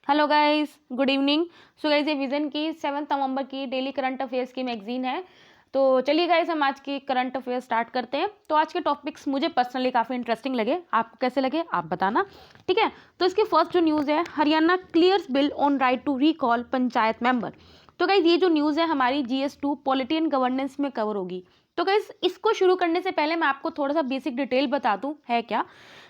Hello guys, good evening. So guys, ये vision की 7 नवंबर की डेली करंट अफेयर्स की मैगजीन है। तो चलिए गाइस, हम आज की करंट अफेयर्स स्टार्ट करते हैं। तो आज के टॉपिक्स मुझे पर्सनली काफ़ी इंटरेस्टिंग लगे, आपको कैसे लगे आप बताना, ठीक है। तो इसकी फर्स्ट जो न्यूज़ है, Haryana clears bill on right to recall panchayat member. तो गाइस, ये जो न्यूज़ है हमारी GS2 पॉलिटी एंड गवर्नेंस में कवर होगी। तो गाइस, इसको शुरू करने से पहले मैं आपको थोड़ा सा बेसिक डिटेल बता दूं है क्या।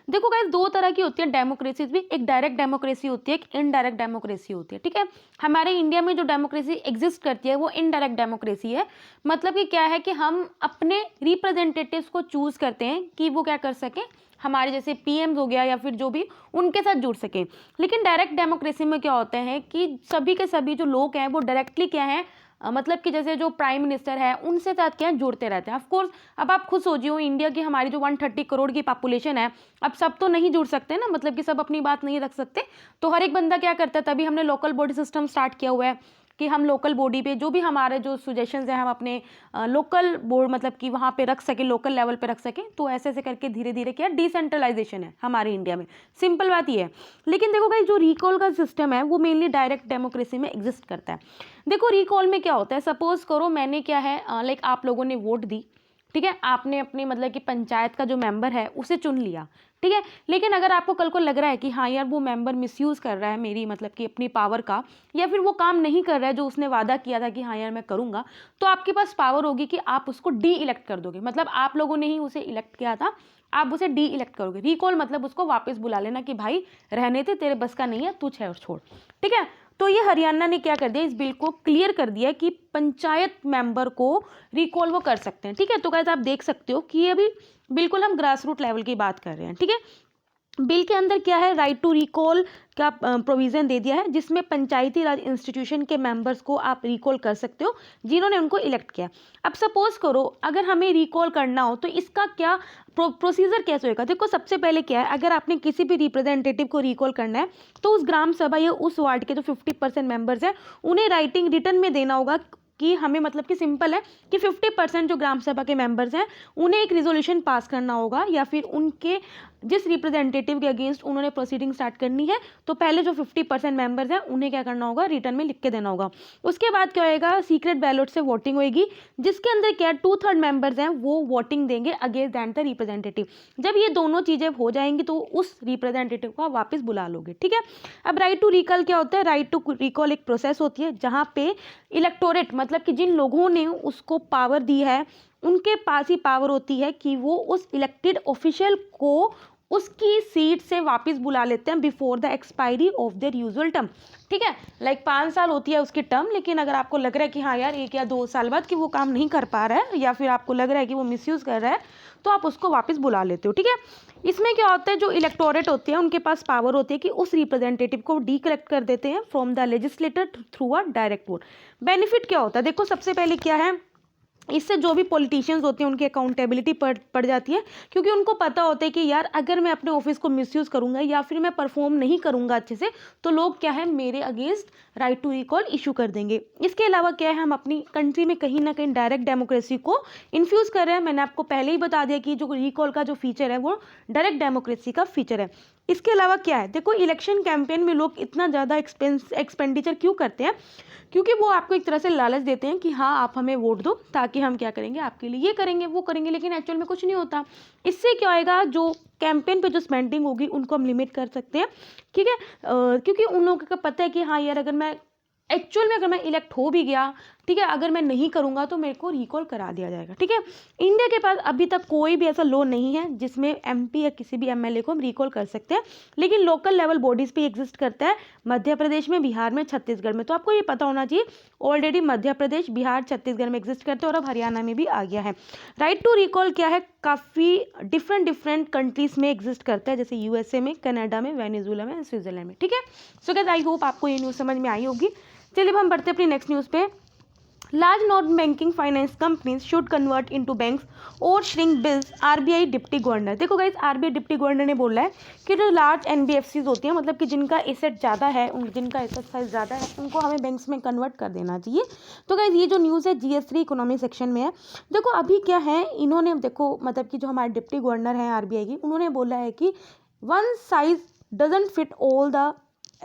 देखो गाइस, दो तरह की होती है डेमोक्रेसी भी, एक डायरेक्ट डेमोक्रेसी होती है, एक इनडायरेक्ट डेमोक्रेसी होती है, ठीक है। हमारे इंडिया में जो डेमोक्रेसी एग्जिस्ट करती है वो इनडायरेक्ट डेमोक्रेसी है। मतलब कि क्या है कि हम अपने रिप्रेजेंटेटिव्स को चूज करते हैं कि वो क्या कर सकें, हमारे जैसे पीएम हो गया या फिर जो भी उनके साथ जुड़ सके। लेकिन डायरेक्ट डेमोक्रेसी में क्या होता है कि सभी के सभी जो लोग हैं वो डायरेक्टली क्या है, मतलब कि जैसे जो प्राइम मिनिस्टर है उनसे साथ क्या है, जुड़ते रहते हैं। ऑफ कोर्स अब आप खुद सोचिए, इंडिया की हमारी जो 130 करोड़ की पॉपुलेशन है, अब सब तो नहीं जुड़ सकते ना, मतलब कि सब अपनी बात नहीं रख सकते। तो हर एक बंदा क्या करता है, तभी हमने लोकल बॉडी सिस्टम स्टार्ट किया हुआ है कि हम लोकल बॉडी पे जो भी हमारे जो सुजेशंस हैं हम अपने लोकल बोर्ड मतलब कि वहाँ पे रख सके, लोकल लेवल पे रख सकें। तो ऐसे ऐसे करके धीरे धीरे क्या डिसेंट्रलाइजेशन है हमारे इंडिया में, सिंपल बात ये है। लेकिन देखो गाइस, जो रिकॉल का सिस्टम है वो मेनली डायरेक्ट डेमोक्रेसी में एग्जिस्ट करता है। देखो रिकॉल में क्या होता है, सपोज करो मैंने क्या है लाइक आप लोगों ने वोट दी, ठीक है, आपने अपनी मतलब कि पंचायत का जो मेंबर है उसे चुन लिया, ठीक है। लेकिन अगर आपको कल को लग रहा है कि हाँ यार वो मेंबर मिसयूज कर रहा है मेरी मतलब कि अपनी पावर का, या फिर वो काम नहीं कर रहा है जो उसने वादा किया था कि हाँ यार मैं करूंगा, तो आपके पास पावर होगी कि आप उसको डी इलेक्ट कर दोगे। मतलब आप लोगों ने ही उसे इलेक्ट किया था, आप उसे डी इलेक्ट करोगे। रिकॉल मतलब उसको वापस बुला लेना कि भाई रहने थे, तेरे बस का नहीं है, तू है और छोड़, ठीक है। तो ये हरियाणा ने क्या कर दिया, इस बिल को क्लियर कर दिया कि पंचायत मेंबर को रिकॉल वो कर सकते हैं, ठीक है। तो गाइस आप देख सकते हो कि ये अभी बिल्कुल हम ग्रास रूट लेवल की बात कर रहे हैं, ठीक है। बिल के अंदर क्या है, राइट टू रिकॉल का प्रोविजन दे दिया है, जिसमें पंचायती राज इंस्टीट्यूशन के मेंबर्स को आप रिकॉल कर सकते हो जिन्होंने उनको इलेक्ट किया। अब सपोज करो अगर हमें रिकॉल करना हो तो इसका क्या प्रोसीजर कैसे होगा। देखो सबसे पहले क्या है, अगर आपने किसी भी रिप्रेजेंटेटिव को रिकॉल करना है तो उस ग्राम सभा या उस वार्ड के जो 50% मेंबर्स हैं उन्हें राइटिंग रिटर्न में देना होगा कि हमें मतलब कि सिंपल है कि 50% जो ग्राम सभा के मेंबर्स हैं उन्हें एक रिजोल्यूशन पास करना होगा, या फिर उनके जिस रिप्रेजेंटेटिव के अगेंस्ट उन्होंने प्रोसीडिंग स्टार्ट करनी है तो पहले जो 50% मेंबर्स हैं उन्हें क्या करना होगा, रिटर्न में लिख के देना होगा। उसके बाद क्या होएगा, सीक्रेट बैलेट से वोटिंग होगी, जिसके अंदर क्या 2/3 मेंबर्स हैं वो वोटिंग देंगे अगेंस्ट दैन द रिप्रेजेंटेटिव। जब ये दोनों चीजें हो जाएंगी तो उस रिप्रेजेंटेटिव को आप वापस बुला लोगे, ठीक है। अब राइट टू रिकॉल क्या होता है, राइट टू रिकॉल एक प्रोसेस होती है जहां पे इलेक्टोरेट मतलब कि जिन लोगों ने उसको पावर दी है उनके पास ही पावर होती है कि वो उस इलेक्टेड ऑफिशियल को उसकी सीट से वापस बुला लेते हैं before the expiry of their usual term, ठीक है। लाइक 5 साल होती है उसकी टर्म, लेकिन अगर आपको लग रहा है कि हाँ यार 1 या 2 साल बाद कि वो काम नहीं कर पा रहा है या फिर आपको लग रहा है कि वो मिसयूज कर रहा है तो आप उसको वापस बुला लेते हो, ठीक है। इसमें क्या होता है, जो इलेक्टोरेट होते हैं उनके पास पावर होती है कि उस रिप्रेजेंटेटिव को डी कलेक्ट कर देते हैं from the legislator through a direct vote. Benefit क्या होता है, देखो सबसे पहले क्या है, इससे जो भी पॉलिटिशियंस होते हैं उनकी अकाउंटेबिलिटी पड़ जाती है, क्योंकि उनको पता होता है कि यार अगर मैं अपने ऑफिस को मिसयूज करूंगा या फिर मैं परफॉर्म नहीं करूंगा अच्छे से तो लोग क्या है मेरे against right to recall issue कर देंगे। इसके अलावा क्या है, हम अपनी कंट्री में कहीं ना कहीं डायरेक्ट डेमोक्रेसी को इन्फ्यूज कर रहे हैं। मैंने आपको पहले ही बता दिया कि जो रिकॉल का जो फीचर है वो डायरेक्ट डेमोक्रेसी का फीचर है। इसके अलावा क्या है, देखो इलेक्शन कैंपेन में लोग इतना ज़्यादा एक्सपेंडिचर क्यों करते हैं, क्योंकि वो आपको एक तरह से लालच देते हैं कि हाँ आप हमें वोट दो ताकि हम क्या करेंगे, आपके लिए ये करेंगे वो करेंगे, लेकिन एक्चुअल में कुछ नहीं होता। इससे क्या होएगा, जो कैंपेन पे जो स्पेंडिंग होगी उनको हम लिमिट कर सकते हैं, ठीक है। क्योंकि उन लोगों को पता है कि हाँ यार अगर मैं एक्चुअल में अगर मैं इलेक्ट हो भी गया, ठीक है, अगर मैं नहीं करूंगा तो मेरे को रिकॉल करा दिया जाएगा, ठीक है। इंडिया के पास अभी तक कोई भी ऐसा लॉ नहीं है जिसमें एमपी या किसी भी एमएलए को हम रिकॉल कर सकते हैं, लेकिन लोकल लेवल बॉडीज पे एग्जिस्ट करता है मध्य प्रदेश में, बिहार में, छत्तीसगढ़ में। तो आपको ये पता होना चाहिए ऑलरेडी मध्य प्रदेश, बिहार, छत्तीसगढ़ में एग्जिस्ट करते हैं और अब हरियाणा में भी आ गया है। राइट टू रिकॉल क्या है, काफ़ी डिफरेंट कंट्रीज में एग्जिस्ट करता है, जैसे यूएसए में, कनाडा में, वेनेजुएला में, स्विट्जरलैंड में, ठीक है। सो गाइस आई होप आपको ये न्यूज़ समझ में आई होगी। चलिए अब हम बढ़ते अपनी नेक्स्ट न्यूज़ पे। Large non banking finance companies should convert into banks और shrink bills, RBI deputy governor. देखो गाइस, आरबीआई डिप्टी गवर्नर ने बोला है कि जो लार्ज एनबीएफसीज होती हैं, मतलब कि जिनका एसेट ज़्यादा है, जिनका एसेट साइज ज़्यादा है, उनको हमें बैंक्स में कन्वर्ट कर देना चाहिए। तो गाइस ये जो न्यूज़ है GS3 इकोनॉमी सेक्शन में है। देखो अभी क्या है, इन्होंने देखो मतलब कि जो हमारे डिप्टी गवर्नर हैं आरबीआई की, उन्होंने बोला है कि one size doesn't fit all the,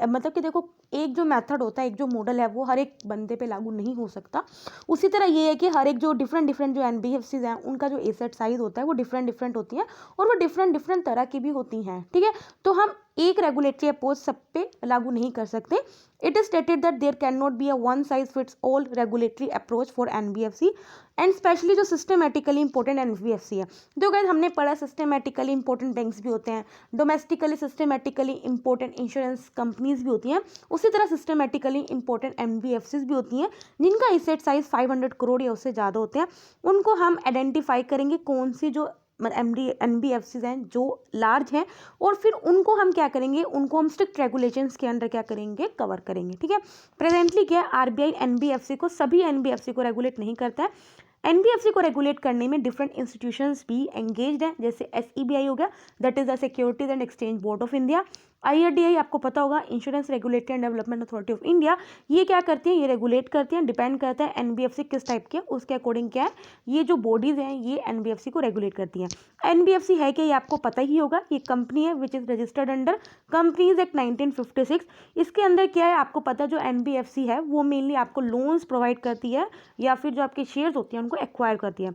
मतलब कि देखो एक जो मेथड होता है, एक जो मॉडल है वो हर एक बंदे पे लागू नहीं हो सकता। उसी तरह ये है कि हर एक जो डिफरेंट डिफरेंट जो एनबीएफसीज हैं उनका जो एसेट साइज होता है वो डिफरेंट डिफरेंट होती है और वो डिफरेंट डिफरेंट तरह की भी होती हैं, ठीक है। तो हम एक रेगुलेटरी अप्रोच सब पे लागू नहीं कर सकते। It is stated that there can not be a one size fits all regulatory approach for NBFC and specially जो सिस्टमेटिकली इंपॉर्टेंट एनबीएफसी है। तो गाइस हमने पढ़ा सिस्टमेटिकली इंपॉर्टेंट बैंक्स भी होते हैं, domestically systematically important insurance companies भी होती हैं, उसी तरह सिस्टमेटिकली इंपॉर्टेंट एनबीएफसीज भी होती हैं जिनका एसेट साइज 500 करोड़ या उससे ज़्यादा होते हैं। उनको हम आइडेंटिफाई करेंगे कौन सी जो एनबीएफसीज हैं जो लार्ज हैं, और फिर उनको हम क्या करेंगे, उनको हम स्ट्रिक्ट रेगुलेशंस के अंडर क्या करेंगे, कवर करेंगे, ठीक है। प्रेजेंटली क्या है, आरबीआई एनबीएफसी को, सभी एनबीएफसी को रेगुलेट नहीं करता है। एनबीएफसी को रेगुलेट करने में डिफरेंट इंस्टीट्यूशंस भी एंगेज्ड हैं, जैसे एसईबीआई हो गया, that is the securities and exchange board of India. IRDI आपको पता होगा, insurance regulatory and development authority of India. ये क्या करती हैं, ये रेगुलेट करती हैं, डिपेंड करता है एनबीएफसी किस टाइप के, उसके अकॉर्डिंग क्या है, ये जो बॉडीज हैं ये एनबीएफसी को रेगुलेट करती हैं। एनबीएफसी है कि ये आपको पता ही होगा, ये कंपनी है which is registered under companies act 1956। इसके अंदर क्या है आपको पता, जो एनबीएफसी है वो मेनली आपको लोन्स प्रोवाइड करती है या फिर जो आपके शेयर्स होती हैं उनको एक्वायर करती है।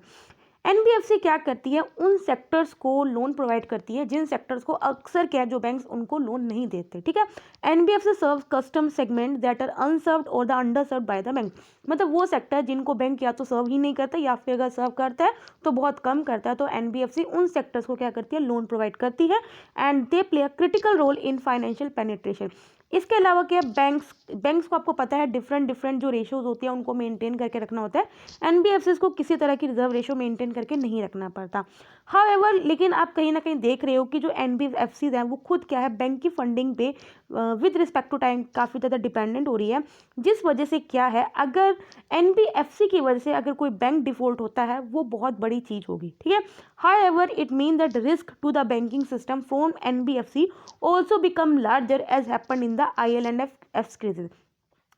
एनबीएफसी क्या करती है, उन सेक्टर्स को लोन प्रोवाइड करती है जिन सेक्टर्स को अक्सर क्या जो बैंक्स उनको लोन नहीं देते, ठीक है। NBFC serve custom segment that are unserved और the underserved by the bank, मतलब वो सेक्टर जिनको बैंक या तो सर्व ही नहीं करता या फिर अगर सर्व करता है तो बहुत कम करता है, तो एनबीएफसी उन सेक्टर्स को क्या करती है, लोन प्रोवाइड करती है and they play a critical role in financial penetration. इसके अलावा क्या, बैंक्स को आपको पता है डिफरेंट डिफरेंट जो रेशियोज होती है उनको मेंटेन करके रखना होता है। एनबीएफसी को किसी तरह की रिजर्व रेशियो मेंटेन करके नहीं रखना पड़ता। हाउएवर लेकिन आप कहीं ना कहीं देख रहे हो कि जो एनबीएफसीज हैं वो खुद क्या है, बैंक की फंडिंग पे विद रिस्पेक्ट टू टाइम काफ़ी ज़्यादा डिपेंडेंट हो रही है, जिस वजह से क्या है, अगर एनबीएफसी की वजह से अगर कोई बैंक डिफॉल्ट होता है वो बहुत बड़ी चीज़ होगी, ठीक है। However it mean that risk to the banking system from NBFC also become larger as happened in the IL&FS crisis।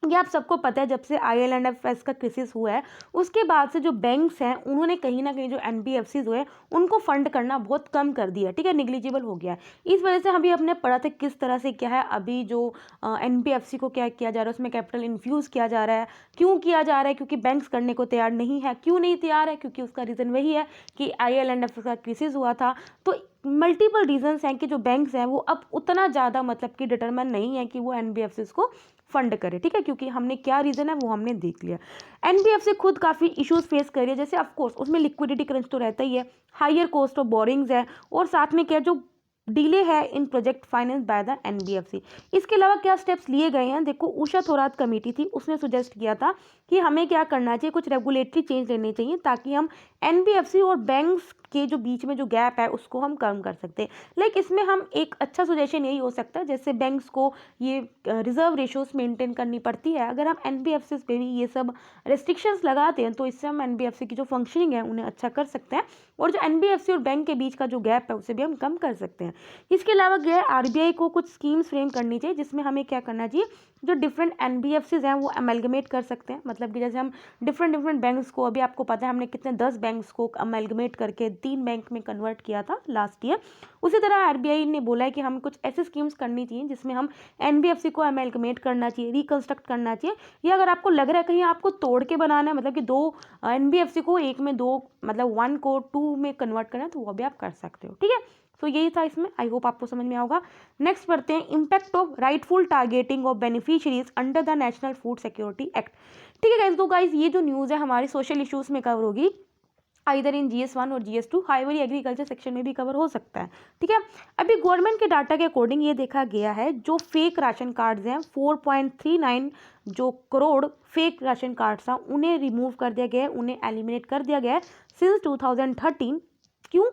ये आप सबको पता है, जब से IL&FS का क्राइसिस हुआ है उसके बाद से जो बैंक्स हैं उन्होंने कहीं ना कहीं जो एनबीएफसीज हुए उनको फंड करना बहुत कम कर दिया, ठीक है, निग्लिजिबल हो गया है। इस वजह से अभी हमने पढ़ा था किस तरह से क्या है, अभी जो एनबीएफसी को क्या किया जा रहा है, उसमें कैपिटल इन्फ्यूज़ किया जा रहा है। क्यों किया जा रहा है, क्योंकि बैंक्स करने को तैयार नहीं है। क्यों नहीं तैयार है, क्योंकि उसका रीज़न वही है कि IL&FS का क्राइसिस हुआ था। तो मल्टीपल रीजंस हैं कि जो बैंक्स हैं वो अब उतना ज़्यादा मतलब कि डिटरमाइन नहीं है कि वो एनबीएफसीज को फंड करे, ठीक है, क्योंकि हमने क्या रीज़न है वो हमने देख लिया। एनबीएफसी खुद काफ़ी इश्यूज फेस कर रही है, जैसे ऑफकोर्स उसमें लिक्विडिटी क्रंच तो रहता ही है, हायर कॉस्ट ऑफ बोरिंग्स है, और साथ में क्या जो डिले है in project finance by the NBFC. इसके अलावा क्या स्टेप्स लिए गए हैं, देखो उषा थोरात कमेटी थी, उसने सुजेस्ट किया था कि हमें क्या करना चाहिए, कुछ रेगुलेटरी चेंज लेने चाहिए ताकि हम एनबीएफसी और बैंक्स के जो बीच में जो गैप है उसको हम कम कर सकते हैं। लाइक इसमें हम एक अच्छा सजेशन यही हो सकता है, जैसे बैंक्स को ये रिजर्व रेशोज मेंटेन करनी पड़ती है, अगर हम एनबीएफसी पे भी ये सब रेस्ट्रिक्शंस लगाते हैं तो इससे हम एनबीएफसी की जो फंक्शनिंग है उन्हें अच्छा कर सकते हैं, और जो एनबीएफसी और बैंक के बीच का जो गैप है उसे भी हम कम कर सकते हैं। इसके अलावा क्या है, आरबीआई को कुछ स्कीम्स फ्रेम करनी चाहिए जिसमें हमें क्या करना चाहिए, जो डिफरेंट एनबीएफसीज हैं वो अमेलगमेट कर सकते हैं, मतलब कि जैसे हम डिफरेंट बैंक्स को, अभी आपको पता है हमने कितने 10 बैंक्स को अमेलगमेट करके 3 बैंक में कन्वर्ट किया था लास्ट ईयर। उसी तरह आरबीआई ने बोला है कि हमें कुछ ऐसे स्कीम्स करनी चाहिए जिसमें हम एनबीएफसी को अमेलगमेट करना चाहिए, रिकंस्ट्रक्ट करना चाहिए, या अगर आपको लग रहा है कहीं आपको तोड़ के बनाना है, मतलब कि 2 एनबीएफसी को एक में 2 मतलब 1 को 2 में कन्वर्ट करना है, तो वो भी आप कर सकते हो, ठीक है। तो यही था इसमें, आई होप आपको समझ में आएगा। नेक्स्ट पढ़ते हैं, impact of rightful targeting of beneficiaries under the national food security act. ठीक है गाइस, तो गाइस ये जो न्यूज़ है हमारी सोशल इश्यूज़ में कवर होगी, आइदर इन GS1 और GS2, हाईवरी एग्रीकल्चर सेक्शन में भी कवर हो सकता है, ठीक है। अभी गवर्नमेंट के डाटा के अकॉर्डिंग ये देखा गया है जो फेक राशन कार्ड्स हैं 4.39 जो करोड़ फेक राशन कार्ड्स हैं उन्हें रिमूव कर दिया गया है, उन्हें एलिमिनेट कर दिया गया है सिंस 2013। क्यों?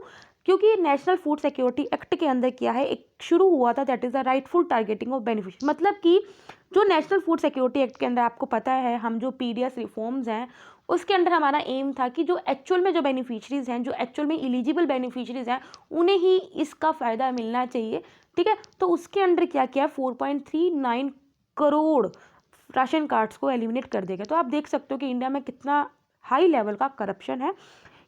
क्योंकि नेशनल फूड सिक्योरिटी एक्ट के अंदर क्या है, एक शुरू हुआ था, that is the rightful targeting of beneficiary. मतलब कि जो नेशनल फूड सिक्योरिटी एक्ट के अंदर आपको पता है हम जो PDS रिफॉर्म्स हैं उसके अंदर हमारा एम था कि जो एक्चुअल में जो बेनिफिशरीज़ हैं, जो एक्चुअल में एलिजिबल बेनिफिशरीज़ हैं, उन्हें ही इसका फ़ायदा मिलना चाहिए, ठीक है। तो उसके अंदर क्या किया, 4.39 करोड़ राशन कार्ड्स को एलिमिनेट कर देगा। तो आप देख सकते हो कि इंडिया में कितना हाई लेवल का करप्शन है।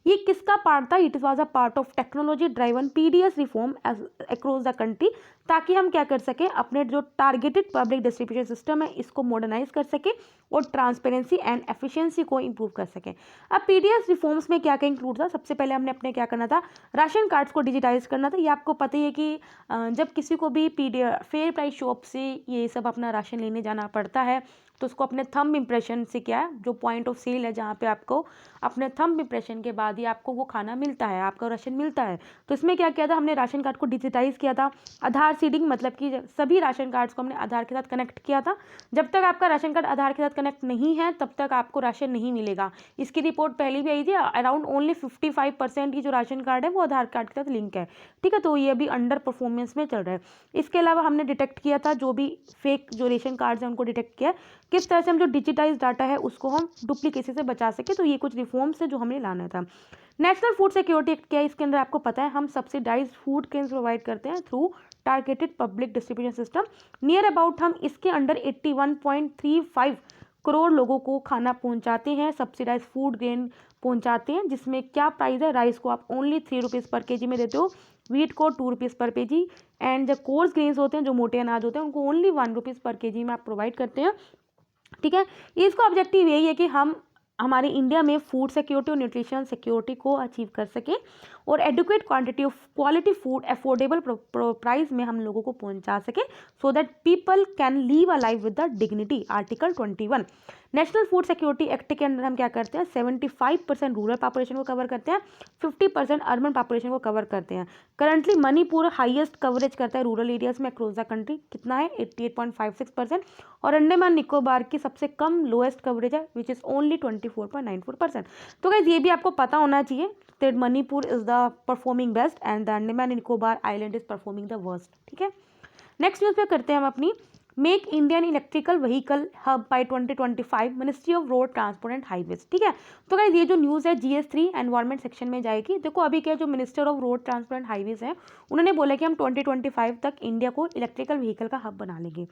ये किसका पार्ट था? It was a part of technology driven PDS reform across the country, ताकि हम क्या कर सकें, अपने जो टारगेटेड पब्लिक डिस्ट्रीब्यूशन सिस्टम है इसको मॉडर्नाइज कर सकें और ट्रांसपेरेंसी एंड एफिशिएंसी को इंप्रूव कर सकें। अब पीडीएस रिफॉर्म्स में क्या क्या इंक्लूड था? सबसे पहले हमने अपने क्या करना था, राशन कार्ड्स को डिजिटाइज करना था। ये आपको पता ही है कि जब किसी को भी फेयर प्राइस शॉप से ये सब अपना राशन लेने जाना पड़ता है तो उसको अपने थंब इम्प्रेशन से, क्या है, जो पॉइंट ऑफ सेल है जहाँ पे आपको अपने थंब इम्प्रेशन के बाद ही आपको वो खाना मिलता है, आपका राशन मिलता है। तो इसमें क्या किया था, हमने राशन कार्ड को डिजिटाइज किया था। आधार सीडिंग, मतलब कि सभी राशन कार्ड्स को हमने आधार के साथ कनेक्ट किया था। जब तक आपका राशन कार्ड आधार के साथ कनेक्ट नहीं है तब तक आपको राशन नहीं मिलेगा। इसकी रिपोर्ट पहले भी आई थी, अराउंड ओनली 55% की जो राशन कार्ड है वो आधार कार्ड के साथ लिंक है, ठीक है। तो ये अभी अंडर परफॉर्मेंस में चल रहा है। इसके अलावा हमने डिटेक्ट किया था जो भी फेक जो रेशन कार्ड्स हैं उनको डिटेक्ट किया, किस तरह से हम जो डिजिटाइज डाटा है उसको हम डुप्लीकेसी से बचा सके। तो ये कुछ रिफॉर्म्स है जो हमें लाना था। नेशनल फूड सिक्योरिटी एक्ट क्या है? इसके अंदर आपको पता है हम सब्सिडाइज फूड केन्स प्रोवाइड करते हैं through targeted public distribution system. Near about हम इसके अंडर 81.35 करोड़ लोगों को खाना पहुंचाते हैं, सब्सिडाइज फूड ग्रेन पहुंचाते हैं, जिसमें क्या प्राइस है, राइस को आप ओनली 3 रुपीज़ पर केजी में देते हो, वीट को 2 रुपीज़ पर केजी, एंड जो कोर्स ग्रेन्स होते हैं, जो मोटे अनाज होते हैं, उनको ओनली 1 रुपीज़ पर केजी में आप प्रोवाइड करते हैं, ठीक है। इसका ऑब्जेक्टिव यही है कि हम हमारे इंडिया में फूड सिक्योरिटी और न्यूट्रिशन सिक्योरिटी को अचीव कर सकें और adequate quantity of quality food affordable price में हम लोगों को पहुंचा सकें, so that people can live a life with the dignity. Article 21 national food security act के अंदर हम क्या करते हैं, 75% रूरल पॉपुलेशन को कवर करते हैं, 50% अर्बन पॉपुलेशन को कवर करते हैं। करंटली मणिपुर हाईएस्ट कवरेज करता है रूरल एरियाज में अक्रॉस द कंट्री, कितना है, 88.56%, और अंडमान निकोबार की सबसे कम लोएस्ट कवरेज है विच इज़ ओनली 24.94%। तो गाइस ये भी आपको पता होना चाहिए that Manipur is the performing best and the Andaman Nicobar island is performing the worst, ठीक है। नेक्स्ट न्यूज़ पे करते हैं हम अपनी, make Indian electrical vehicle hub by 2025 ministry of road transport and highways, ठीक है। तो गाइस ये जो न्यूज़ है GS3 एनवायरमेंट सेक्शन में जाएगी। देखो अभी क्या, जो minister of road transport and highways है उन्होंने बोला कि हम 2025 तक इंडिया को इलेक्ट्रिकल व्हीकल का हब बना लेंगे।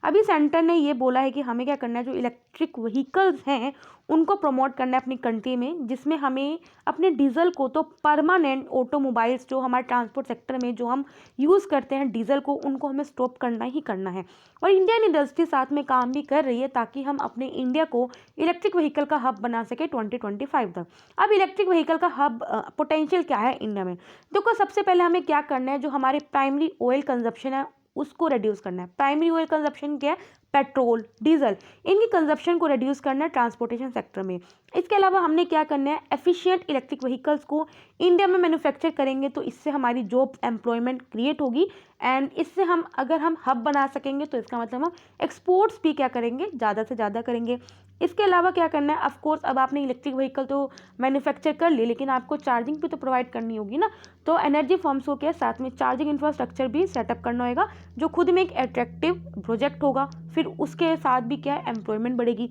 अभी सेंटर ने ये बोला है कि हमें क्या करना है, जो इलेक्ट्रिक व्हीकल्स हैं उनको प्रमोट करना है अपनी कंट्री में, जिसमें हमें अपने डीजल को, तो परमानेंट ऑटोमोबाइल्स जो हमारे ट्रांसपोर्ट सेक्टर में जो हम यूज़ करते हैं डीजल को, उनको हमें स्टॉप करना ही करना है। और इंडियन इंडस्ट्री साथ में काम भी कर रही है ताकि हम अपने इंडिया को इलेक्ट्रिक व्हीकल का हब बना सके 2025 तक। अब इलेक्ट्रिक व्हीकल का हब पोटेंशियल क्या है इंडिया में? देखो सबसे पहले हमें क्या करना है, जो हमारे प्राइमरी ऑयल कंजप्शन है उसको रिड्यूस करना है। प्राइमरी ऑयल कंजप्शन क्या है, पेट्रोल, डीजल, इनकी कंजप्शन को रिड्यूस करना है ट्रांसपोर्टेशन सेक्टर में। इसके अलावा हमने क्या करना है, एफिशिएंट इलेक्ट्रिक व्हीकल्स को इंडिया में मैन्युफैक्चर करेंगे तो इससे हमारी जॉब एम्प्लॉयमेंट क्रिएट होगी, एंड इससे हम अगर हम हब बना सकेंगे तो इसका मतलब हम एक्सपोर्ट्स भी क्या करेंगे, ज़्यादा से ज़्यादा करेंगे। इसके अलावा क्या करना है, ऑफ कोर्स अब आपने इलेक्ट्रिक व्हीकल तो मैन्युफैक्चर कर ली, लेकिन आपको चार्जिंग भी तो प्रोवाइड करनी होगी ना। तो एनर्जी फर्म्स को क्या, साथ में चार्जिंग इंफ्रास्ट्रक्चर भी सेटअप करना होगा, जो खुद में एक अट्रैक्टिव प्रोजेक्ट होगा। फिर उसके साथ भी क्या है, एम्प्लॉयमेंट बढ़ेगी।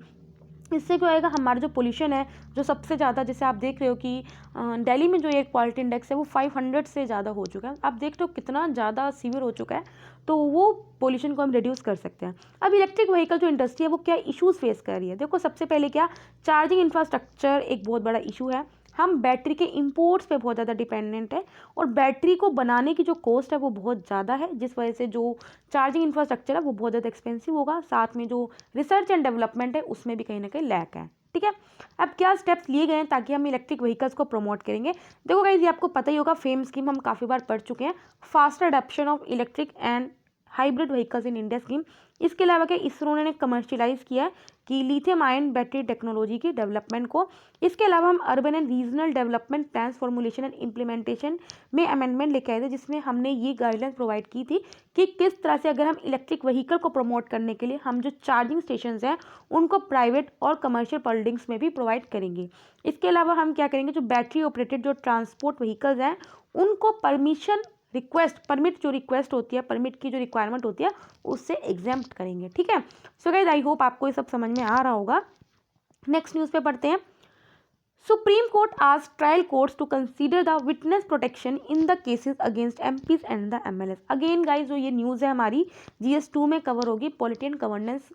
इससे क्या होएगा, हमारा जो पोल्यूशन है, जो सबसे ज़्यादा, जैसे आप देख रहे हो कि दिल्ली में जो एयर क्वालिटी इंडेक्स है वो 500 से ज़्यादा हो चुका है। आप देख रहे हो कितना ज़्यादा सीवियर हो चुका है, तो वो पोल्यूशन को हम रिड्यूस कर सकते हैं। अब इलेक्ट्रिक व्हीकल जो इंडस्ट्री है वो क्या इश्यूज़ फेस कर रही है? देखो सबसे पहले क्या, चार्जिंग इंफ्रास्ट्रक्चर एक बहुत बड़ा इशू है। हम बैटरी के इंपोर्ट्स पे बहुत ज़्यादा डिपेंडेंट है, और बैटरी को बनाने की जो कॉस्ट है वो बहुत ज़्यादा है, जिस वजह से जो चार्जिंग इंफ्रास्ट्रक्चर है वो बहुत ज़्यादा एक्सपेंसिव होगा। साथ में जो रिसर्च एंड डेवलपमेंट है उसमें भी कहीं ना कहीं लैक है, ठीक है। अब क्या स्टेप्स लिए गए हैं ताकि हम इलेक्ट्रिक व्हीकल्स को प्रमोट करेंगे? देखो गाइस ये आपको पता ही होगा, फेम स्कीम हम काफ़ी बार पढ़ चुके हैं, faster adoption of electric and hybrid vehicles in India scheme. इसके अलावा क्या, इसरो ने कमर्शियलाइज किया है कि लिथियम आयन बैटरी टेक्नोलॉजी की डेवलपमेंट को। इसके अलावा हम urban and regional development plans formulation and implementation में अमेंडमेंट लेके आए थे, जिसमें हमने ये गाइडलाइंस प्रोवाइड की थी कि किस तरह से अगर हम इलेक्ट्रिक व्हीकल को प्रमोट करने के लिए हम जो चार्जिंग स्टेशन हैं उनको प्राइवेट और कमर्शियल बिल्डिंग्स में भी प्रोवाइड करेंगे। इसके अलावा हम क्या करेंगे, जो बैटरी ऑपरेटेड जो ट्रांसपोर्ट व्हीकल्स हैं उनको परमिट जो रिक्वेस्ट होती है, परमिट की जो रिक्वायरमेंट होती है उससे एग्जेम्प्ट करेंगे, ठीक है। सो गाइस आई होप आपको ये सब समझ में आ रहा होगा। नेक्स्ट न्यूज़ पे पढ़ते हैं। सुप्रीम कोर्ट आज trial courts to consider the witness protection in the cases against MPs and the MLAs। Again guys जो ये न्यूज़ है हमारी GS2 में कवर होगी, पॉलिटी एंड गवर्नेंस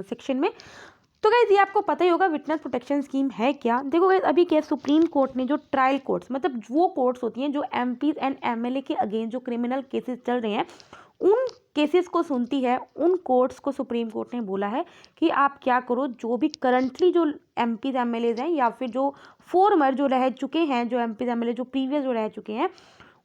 सेक्शन में। तो गाइज ये आपको पता ही होगा विटनेस प्रोटेक्शन स्कीम है क्या। देखो गाइज अभी क्या सुप्रीम कोर्ट ने जो ट्रायल कोर्ट्स, मतलब वो कोर्ट्स होती हैं जो एमपीज एंड एमएलए के अगेंस्ट जो क्रिमिनल केसेस चल रहे हैं उन केसेस को सुनती है, उन कोर्ट्स को सुप्रीम कोर्ट ने बोला है कि आप क्या करो, जो भी करंटली जो एमपीज एमएलएज हैं या फिर जो फॉर्मर जो रह चुके हैं, जो एमपीज एमएलए जो प्रीवियस जो रह चुके हैं,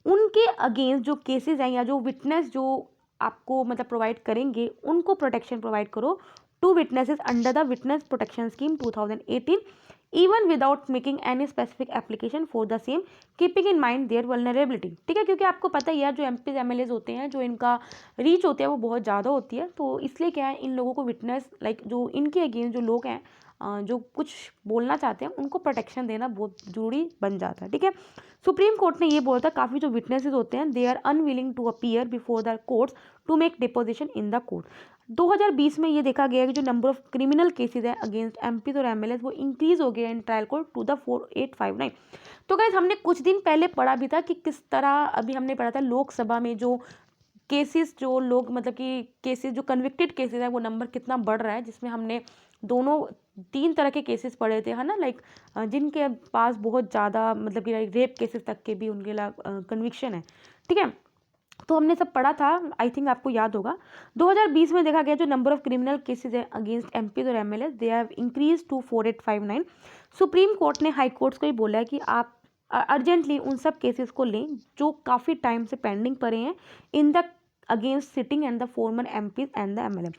उनके अगेंस्ट जो केसेस हैं या जो विटनेस जो आपको मतलब प्रोवाइड करेंगे उनको प्रोटेक्शन प्रोवाइड करो to witnesses under the witness protection scheme 2018 even without making any specific application for the same keeping in mind their vulnerability. ठीक है, क्योंकि आपको पता ही है जो एमपीज एमएलएज होते हैं जो इनका रीच होती है वो बहुत ज़्यादा होती है, तो इसलिए क्या है इन लोगों को विटनेस लाइक जो इनके अगेंस्ट जो लोग हैं जो कुछ बोलना चाहते हैं उनको प्रोटेक्शन देना बहुत जरूरी बन जाता है। ठीक है, सुप्रीम कोर्ट ने ये बोला था काफ़ी जो विटनेसेस होते हैं they are unwilling to appear before the courts to make deposition in the court. 2020 में ये देखा गया कि जो नंबर ऑफ क्रिमिनल केसेस है अगेंस्ट एमपीज और एमएलएस वो इंक्रीज हो गया in trial court to the 4859। तो गाइस हमने कुछ दिन पहले पढ़ा भी था कि किस तरह, अभी हमने पढ़ा था लोकसभा में जो केसेस जो लोग मतलब कि केसेस जो कन्विक्टेड केसेस है वो नंबर कितना बढ़ रहा है, जिसमें हमने दोनों 3 तरह के केसेस पढ़े थे, है ना, लाइक जिनके पास बहुत ज़्यादा मतलब कि रेप केसेस तक के भी उनके कन्विक्शन है। ठीक है, तो हमने सब पढ़ा था, आई थिंक आपको याद होगा। 2020 में देखा गया जो नंबर ऑफ क्रिमिनल केसेस है अगेंस्ट एमपीज और MLAs they have increase to 4859। Supreme court ने हाई कोर्ट्स को ही बोला है कि आप अर्जेंटली उन सब केसेस को लें जो काफ़ी टाइम से पेंडिंग पड़े हैं in the against sitting and the former MPs and the MLA.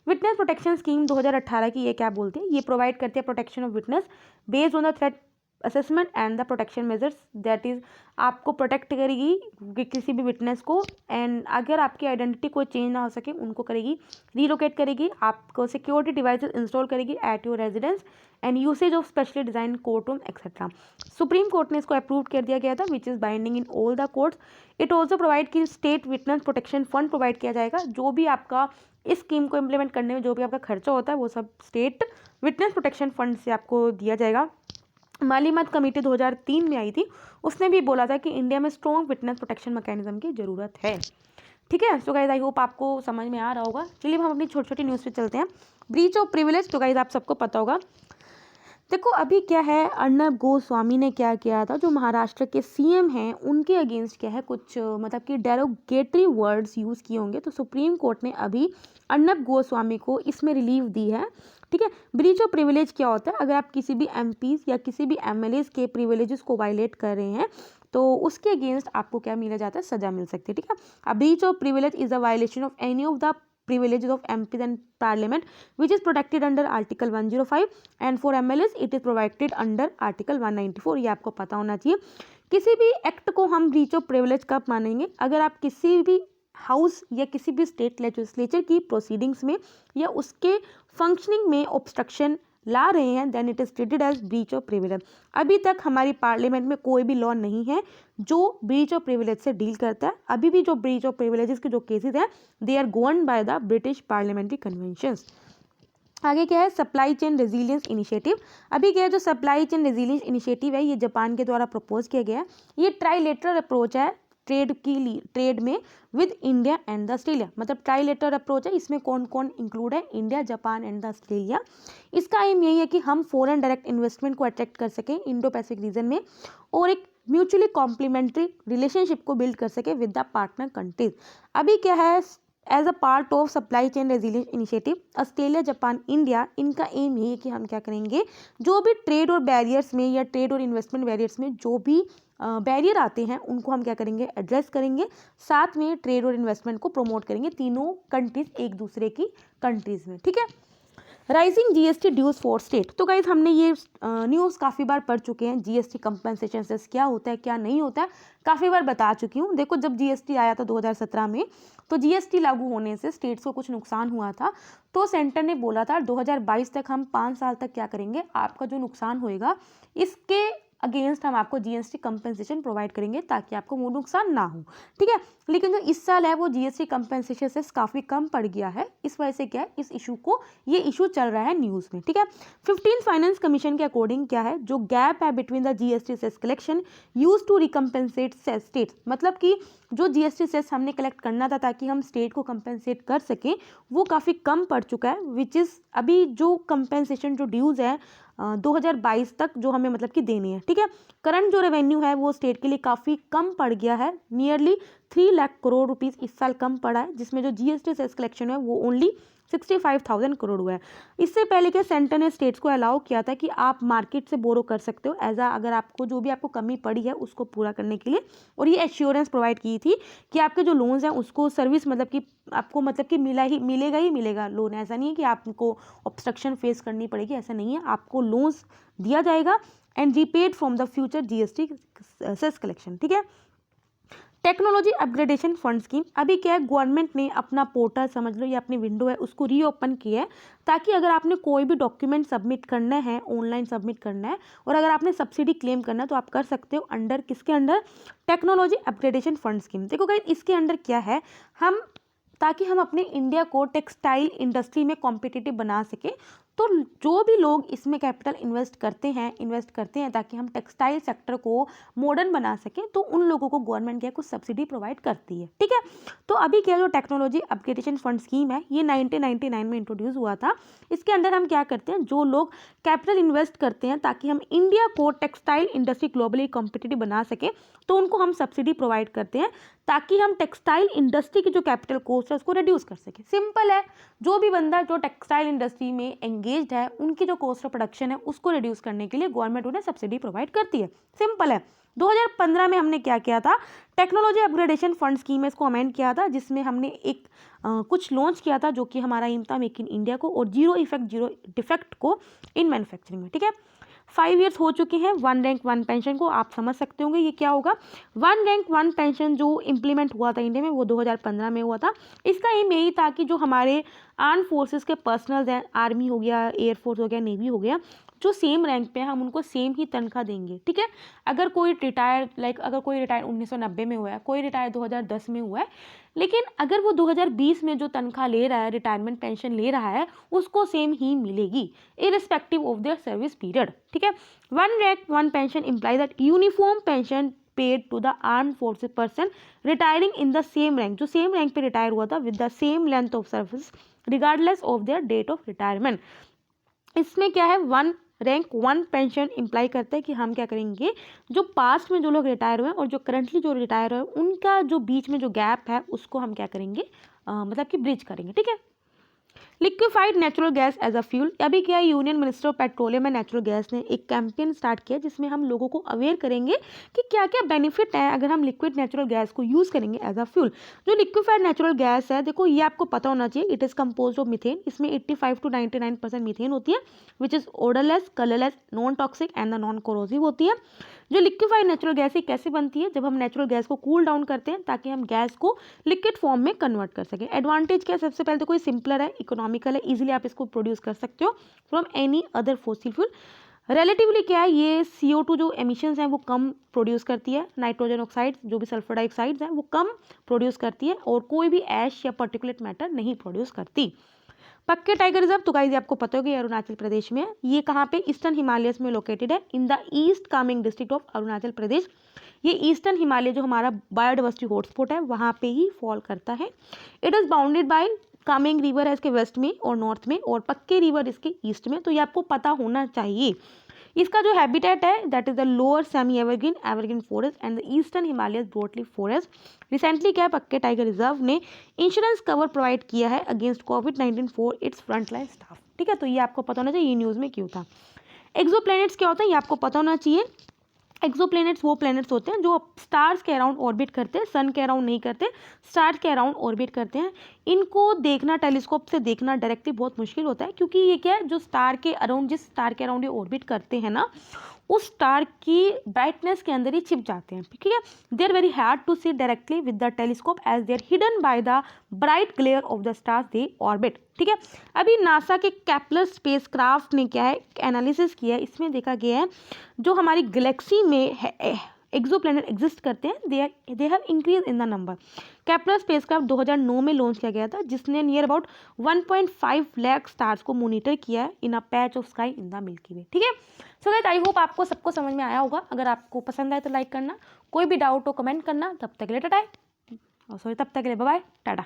Witness protection scheme 2018 की ये क्या बोलती है, ये प्रोवाइड करती है protection of witness based on the threat assessment and the protection measures, that is आपको प्रोटेक्ट करेगी किसी भी विटनेस को, एंड अगर आपकी आइडेंटिटी कोई चेंज ना हो सके उनको करेगी, रीलोकेट करेगी, आपको सिक्योरिटी डिवाइसेस इंस्टॉल करेगी at your residence and usage of specially design court room etcetera. Supreme court ने इसको अप्रूव कर दिया गया था which is binding in all the courts. It also provide कि state witness protection fund provide किया जाएगा, जो भी आपका इस स्कीम को इम्प्लीमेंट करने में जो भी आपका खर्चा होता है वो सब स्टेट विटनेस प्रोटेक्शन फंड से आपको दिया जाएगा। मालीमत कमेटी 2003 में आई थी, उसने भी बोला था कि इंडिया में स्ट्रॉन्ग विटनेस प्रोटेक्शन मैकेनिज्म की ज़रूरत है। ठीक है, सो गाइज आई होप आपको समझ में आ रहा होगा। चलिए हम अपनी छोटी छोटी न्यूज़ पे चलते हैं। ब्रीच ऑफ प्रिविलेज, तो गाइज आप सबको पता होगा। देखो अभी क्या है, अर्नब गोस्वामी ने क्या किया था, जो महाराष्ट्र के सीएम हैं उनके अगेंस्ट क्या है कुछ मतलब कि डेरोगेटरी वर्ड्स यूज़ किए होंगे, तो सुप्रीम कोर्ट ने अभी अर्नब गोस्वामी को इसमें रिलीफ दी है। ठीक है, ब्रीच ऑफ प्रिविलेज क्या होता है, अगर आप किसी भी एमपीज या किसी भी एमएलएज के प्रिविलेजेस को वायलेट कर रहे हैं तो उसके अगेंस्ट आपको क्या मिला जाता है, सजा मिल सकती है। ठीक है, a breach of privilege is a violation of any of the privileges of MPs and Parliament which is protected under Article 105 and for MLAs it is protected under Article 194। ये आपको पता होना चाहिए। किसी भी एक्ट को हम ब्रीच ऑफ प्रिविलेज कब मानेंगे, अगर आप किसी भी हाउस या किसी भी स्टेट लेजिस्लेचर की प्रोसीडिंग्स में या उसके फंक्शनिंग में ऑब्स्ट्रक्शन ला रहे हैं, then it is treated as breach of privilege. अभी तक हमारी पार्लियामेंट में कोई भी लॉ नहीं है जो ब्रीच ऑफ प्रिविलेज से डील करता है। अभी भी जो ब्रीच ऑफ प्रिविलेजेस के जो केसेस हैं they are govern by the British parliamentary conventions. आगे क्या है, सप्लाई चेन रेजिलियंस इनिशिएटिव। अभी क्या है, जो सप्लाई चेन रेजिलियंस इनिशिएटिव है ये जापान के द्वारा प्रपोज किया गया है। ये ट्राइलेटरल अप्रोच है ट्रेड में with India and the Australia, मतलब ट्राइलेटरल अप्रोच है, इसमें कौन कौन इंक्लूड है, India, Japan and the Australia. इसका एम यही है कि हम फॉरेन डायरेक्ट इन्वेस्टमेंट को अट्रैक्ट कर सकें इंडो पैसिफिक रीजन में और एक म्यूचुअली कॉम्प्लीमेंट्री रिलेशनशिप को बिल्ड कर सके विद द पार्टनर कंट्रीज। अभी क्या है, as a part of supply chain resilience initiative Australia, Japan, India, इनका एम यही है कि हम क्या करेंगे, जो भी ट्रेड और बैरियर्स में या ट्रेड और इन्वेस्टमेंट बैरियर्स में जो भी बैरियर आते हैं उनको हम क्या करेंगे, एड्रेस करेंगे, साथ में ट्रेड और इन्वेस्टमेंट को प्रमोट करेंगे तीनों कंट्रीज एक दूसरे की कंट्रीज में। ठीक है, rising GST dues for state. तो गाइज हमने ये न्यूज़ काफ़ी बार पढ़ चुके हैं, जीएसटी कंपनसेशन सेस क्या होता है क्या नहीं होता है, काफ़ी बार बता चुकी हूँ। देखो जब जीएसटी आया था 2017 में, तो जीएसटी लागू होने से स्टेट्स को कुछ नुकसान हुआ था, तो सेंटर ने बोला था 2022 तक हम 5 साल तक क्या करेंगे, आपका जो नुकसान होएगा इसके अगेंस्ट हम आपको जीएसटी कंपनसेशन प्रोवाइड करेंगे ताकि आपको वो नुकसान ना हो। ठीक है, लेकिन जो इस साल है वो जीएसटी कंपनसेशन से काफ़ी कम पड़ गया है, इस वजह से क्या है, इस इशू को, ये इशू चल रहा है न्यूज़ में। ठीक है, 15 फाइनेंस कमीशन के अकॉर्डिंग क्या है, जो गैप है between the GST cess collection use to recompensate states, मतलब कि जो जीएसटी सेस हमने कलेक्ट करना था ताकि हम स्टेट को कंपेंसेट कर सकें, वो काफ़ी कम पड़ चुका है, विच इज़ अभी जो कंपेंसेशन जो ड्यूज़ है 2022 तक जो हमें मतलब कि देनी है, ठीक है। करंट जो रेवेन्यू है वो स्टेट के लिए काफ़ी कम पड़ गया है, नियरली 3 लाख करोड़ रुपीज़ इस साल कम पड़ा है, जिसमें जो जीएसटी सेस कलेक्शन है वो ओनली 65,000 करोड़ हुआ है। इससे पहले क्या सेंटर ने स्टेट्स को अलाउ किया था कि आप मार्केट से बोरो कर सकते हो एज अगर आपको जो भी आपको कमी पड़ी है उसको पूरा करने के लिए, और ये एश्योरेंस प्रोवाइड की थी कि आपके जो लोन्स हैं उसको सर्विस मतलब कि आपको मतलब कि मिलेगा ही मिलेगा लोन। ऐसा नहीं है कि आपको ऑब्स्ट्रक्शन फेस करनी पड़ेगी, ऐसा नहीं है, आपको लोन्स दिया जाएगा and repaid from the future GST cess collection, ठीक है। टेक्नोलॉजी अपग्रेडेशन फंड स्कीम, अभी क्या है गवर्नमेंट ने अपना पोर्टल समझ लो या अपनी विंडो है उसको रीओपन किया है, ताकि अगर आपने कोई भी डॉक्यूमेंट सबमिट करना है, ऑनलाइन सबमिट करना है, और अगर आपने सब्सिडी क्लेम करना है तो आप कर सकते हो अंडर किसके under, technology upgradation fund scheme. देखो गाइस इसके अंडर क्या है, हम ताकि हम अपने इंडिया को टेक्सटाइल इंडस्ट्री में कॉम्पिटिटिव बना सके, तो जो भी लोग इसमें कैपिटल इन्वेस्ट करते हैं ताकि हम टेक्सटाइल सेक्टर को मॉडर्न बना सकें, तो उन लोगों को गवर्नमेंट क्या कुछ सब्सिडी प्रोवाइड करती है, ठीक है। तो अभी क्या जो टेक्नोलॉजी अपग्रेडेशन फंड स्कीम है ये 1999 में इंट्रोड्यूस हुआ था। इसके अंदर हम क्या करते हैं, जो लोग कैपिटल इन्वेस्ट करते हैं ताकि हम इंडिया को टेक्सटाइल इंडस्ट्री ग्लोबली कॉम्पिटिटिव बना सके, तो उनको हम सब्सिडी प्रोवाइड करते हैं ताकि हम टेक्सटाइल इंडस्ट्री की जो कैपिटल कॉस्ट है उसको रिड्यूस कर सके। सिंपल है, जो भी बंदा जो टेक्सटाइल इंडस्ट्री में एंगेज्ड है उनकी जो कॉस्ट ऑफ प्रोडक्शन है उसको रिड्यूस करने के लिए गवर्नमेंट उन्हें सब्सिडी प्रोवाइड करती है, सिंपल है। 2015 में हमने क्या किया था, टेक्नोलॉजी अपग्रेडेशन फंड स्कीम में इसको अमेंड किया था, जिसमें हमने एक कुछ लॉन्च किया था जो कि हमारा एम था मेक इन इंडिया को और जीरो डिफेक्ट को इन मैन्युफैक्चरिंग में, ठीक है। 5 ईयर्स हो चुके हैं 1 रैंक 1 पेंशन को, आप समझ सकते होंगे ये क्या होगा। 1 रैंक 1 पेंशन जो इम्प्लीमेंट हुआ था इंडिया में वो 2015 में हुआ था। इसका एम यही था कि जो हमारे आर्म फोर्सेस के पर्सनल्स हैं, आर्मी हो गया, एयरफोर्स हो गया, नेवी हो गया, जो सेम रैंक पे हैं हम उनको सेम ही तनख्वाह देंगे, ठीक है। अगर कोई रिटायर अगर कोई रिटायर 1990 में हुआ है, कोई रिटायर 2010 में हुआ है, लेकिन अगर वो 2020 में जो तनख्वाह ले रहा है, रिटायरमेंट पेंशन ले रहा है, उसको सेम ही मिलेगी irrespective of their service period, ठीक है। 1 rank 1 pension imply that uniform pension paid to the arm forces person retiring in the same rank, जो सेम रैंक पे रिटायर हुआ था with the same length of service regardless of their date of retirement. इसमें क्या है, 1 rank 1 pension imply करता है कि हम क्या करेंगे, जो पास्ट में जो लोग रिटायर हुए हैं और जो करंटली जो रिटायर हुए उनका जो बीच में जो गैप है उसको हम क्या करेंगे, मतलब कि ब्रिज करेंगे, ठीक है। Liquefied natural gas as a fuel, अभी क्या है union minister of petroleum and natural gas ने एक कैंपेन स्टार्ट किया जिसमें हम लोगों को अवेयर करेंगे कि क्या क्या बेनिफिट है अगर हम लिक्विड नेचुरल गैस को यूज़ करेंगे एज अ फ्यूल। जो लिक्विफाइड नेचुरल गैस है, देखो ये आपको पता होना चाहिए, it is compose of methane, इसमें 85 to 99% मीथेन होती है which is odourless, colourless, non toxic and the non corrosive होती है। जो लिक्विफाइड नेचुरल गैस कैसे बनती है, जब हम नेचुरल गैस को कूल डाउन करते हैं ताकि हम गैस को लिक्विड फॉर्म में कन्वर्ट कर सकें। एडवांटेज क्या है, सबसे पहले तो कोई सिंपलर है, इकोनॉमिकल है, इजीली आप इसको प्रोड्यूस कर सकते हो from any other fossil fuel. Relatively क्या है, ये CO2 जो एमिशंस हैं वो कम प्रोड्यूस करती है, नाइट्रोजन ऑक्साइड जो भी सल्फर डाइऑक्साइड्स हैं वो कम प्रोड्यूस करती है, और कोई भी ऐश या पर्टिकुलेट मैटर नहीं प्रोड्यूस करती। पक्के टाइगर रिजर्व, तो गाइस आपको पता होगा अरुणाचल प्रदेश में है, ये कहाँ पे, ईस्टर्न हिमालयस में लोकेटेड है in the east Kameng district of Arunachal Pradesh. ये ईस्टर्न हिमालय जो हमारा बायोडाइवर्सिटी हॉटस्पॉट है वहाँ पे ही फॉल करता है। It is bounded by Kameng river है इसके वेस्ट में और नॉर्थ में, और पक्के रिवर इसके ईस्ट में, तो ये आपको पता होना चाहिए। इसका जो हैबिटेट है that is the lower semi evergreen forest and the eastern Himalayas broadleaf forest. Recently क्या पक्के टाइगर रिजर्व ने इंश्योरेंस कवर प्रोवाइड किया है against covid for its frontline staff, ठीक है। तो ये आपको पता होना चाहिए, ये न्यूज़ में क्यों था। एक्सोप्लैनेट्स क्या होता है ये आपको पता होना चाहिए। एक्सोप्लैनेट्स वो प्लैनेट्स होते हैं जो स्टार्स के अराउंड ऑर्बिट करते हैं, सन के अराउंड नहीं करते, स्टार्स के अराउंड ऑर्बिट करते हैं। इनको देखना टेलीस्कोप से देखना डायरेक्टली बहुत मुश्किल होता है, क्योंकि ये क्या है, जो स्टार के अराउंड जिस स्टार के अराउंड ये ऑर्बिट करते हैं ना, उस स्टार की ब्राइटनेस के अंदर ही छिप जाते हैं, ठीक है। They are very hard to see directly with the telescope as they are hidden by the bright glare of the stars they orbit, ठीक है। अभी नासा के केपलर स्पेसक्राफ्ट ने क्या है एनालिसिस किया है, इसमें देखा गया है जो हमारी गैलेक्सी में एक्सोप्लैनेट एग्जिस्ट करते हैं, they have increase in the number. Kepler spacecraft 2009 में लॉन्च किया गया था, जिसने नियर अबाउट 1.5 लाख स्टार्स को मॉनिटर किया है in a patch of sky in the Milky Way, ठीक है। सो गाइस आई होप आपको सबको समझ में आया होगा। अगर आपको पसंद आए तो लाइक करना, कोई भी डाउट हो कमेंट करना। तब तक के लिए टाटा। और सो तब तक के लिए बाय बाय टाटा।